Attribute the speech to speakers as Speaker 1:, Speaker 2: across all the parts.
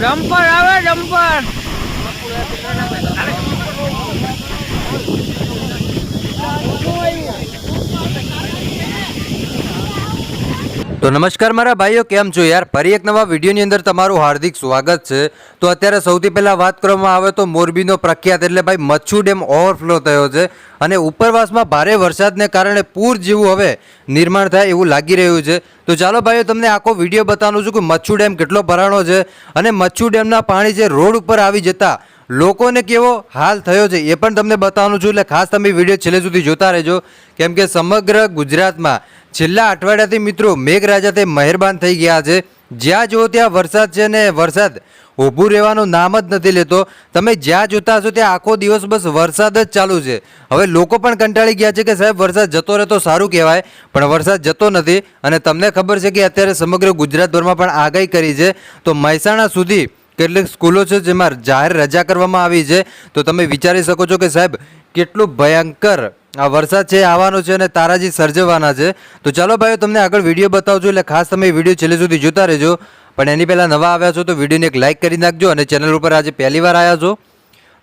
Speaker 1: Dumper આવે dumper.
Speaker 2: તો નમસ્કાર મારા ભાઈઓ, કેમ છો યાર? ફરી એક નવા વિડીયોની અંદર તમારું હાર્દિક સ્વાગત છે. તો અત્યારે સૌથી પહેલાં વાત કરવામાં આવે તો મોરબીનો પ્રખ્યાત એટલે ભાઈ મચ્છુ ડેમ ઓવરફ્લો થયો છે અને ઉપરવાસમાં ભારે વરસાદને કારણે પૂર જેવું હવે નિર્માણ થાય એવું લાગી રહ્યું છે. તો ચાલો ભાઈઓ, તમને આખો વિડીયો બતાવું છું કે મચ્છુ ડેમ કેટલો ભરાણો છે અને મચ્છુ ડેમના પાણી જે રોડ ઉપર આવી જતા લોકોને કેવો હાલ થયો છે એ પણ તમને બતાવવાનું છું. એટલે ખાસ તમે વિડીયો છેલ્લે સુધી જોતા રહેજો, કેમ કે સમગ્ર ગુજરાતમાં છેલ્લા અઠવાડિયાથી મિત્રો મેઘરાજા તે મહેરબાન થઈ ગયા છે. જ્યાં જુઓ ત્યાં વરસાદ છે ને વરસાદ ઊભું રહેવાનું નામ જ નથી લેતો. તમે જ્યાં જોતા હશો ત્યાં આખો દિવસ બસ વરસાદ જ ચાલુ છે. હવે લોકો પણ કંટાળી ગયા છે કે સાહેબ વરસાદ જતો રહે તો સારું કહેવાય, પણ વરસાદ જતો નથી. અને તમને ખબર છે કે અત્યારે સમગ્ર ગુજરાતભરમાં પણ આગાહી કરી છે. તો મહેસાણા સુધી કેટલીક સ્કૂલો છે જેમાં જાહેર રજા કરવામાં આવી છે. તો તમે વિચારી શકો છો કે સાહેબ કેટલું ભયંકર આ વરસાદ છે આવવાનો છે અને તારાજી સર્જવાના છે. તો ચાલો ભાઈઓ, તમને આગળ વિડીયો બતાવજો, એટલે ખાસ તમે વિડીયો છેલ્લે સુધી જોતા રહેજો. પણ એની પહેલાં નવા આવ્યા છો તો વિડીયોને એક લાઇક કરી નાખજો અને ચેનલ ઉપર આજે પહેલી વાર આવ્યા છો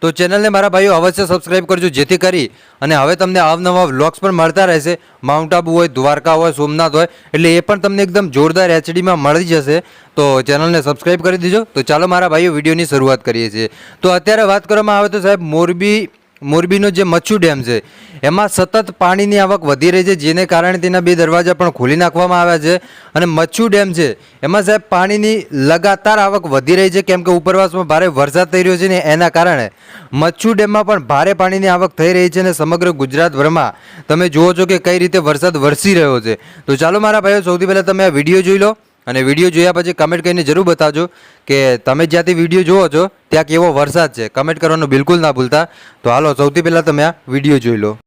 Speaker 2: તો ચેનલને મારા ભાઈઓ અવશ્ય સબસ્ક્રાઈબ કરજો, જેથી કરી અને હવે તમને અવનવા વ્લોગ્સ પણ મળતા રહેશે. માઉન્ટ આબુ હોય, દ્વારકા હોય, સોમનાથ હોય, એટલે એ પણ તમને એકદમ જોરદાર એચડીમાં મળી જશે. તો ચેનલને સબસ્ક્રાઈબ કરી દીજો. તો ચાલો મારા ભાઈઓ, વિડીયોની શરૂઆત કરીએ છીએ. તો અત્યારે વાત કરવામાં આવે તો સાહેબ મોરબીનો જે મચ્છુ ડેમ છે એમાં સતત પાણીની આવક વધી રહી છે, જેને કારણે તેના 2 દરવાજા પણ ખોલી નાખવામાં આવ્યા છે. અને મચ્છુ ડેમ છે એમાં સાહેબ પાણીની લગાતાર આવક વધી રહી છે, કેમ કે ઉપરવાસમાં ભારે વરસાદ થઈ રહ્યો છે ને એના કારણે મચ્છુ ડેમમાં પણ ભારે પાણીની આવક થઈ રહી છે. અને સમગ્ર ગુજરાતભરમાં તમે જુઓ છો કે કઈ રીતે વરસાદ વરસી રહ્યો છે. તો ચાલો મારા ભાઈઓ, સૌથી પહેલાં તમે આ વિડીયો જોઈ લો અને વિડીયો જોયા પછી કમેન્ટ કરીને જરૂર બતાવજો કે તમે જ્યાંથી વિડીયો જુઓ છો ત્યાં કેવો વરસાદ છે. કમેન્ટ કરવાનું બિલકુલ ના ભૂલતા. તો હાલો, સૌથી પહેલાં તમે આ વિડીયો જોઈ લો.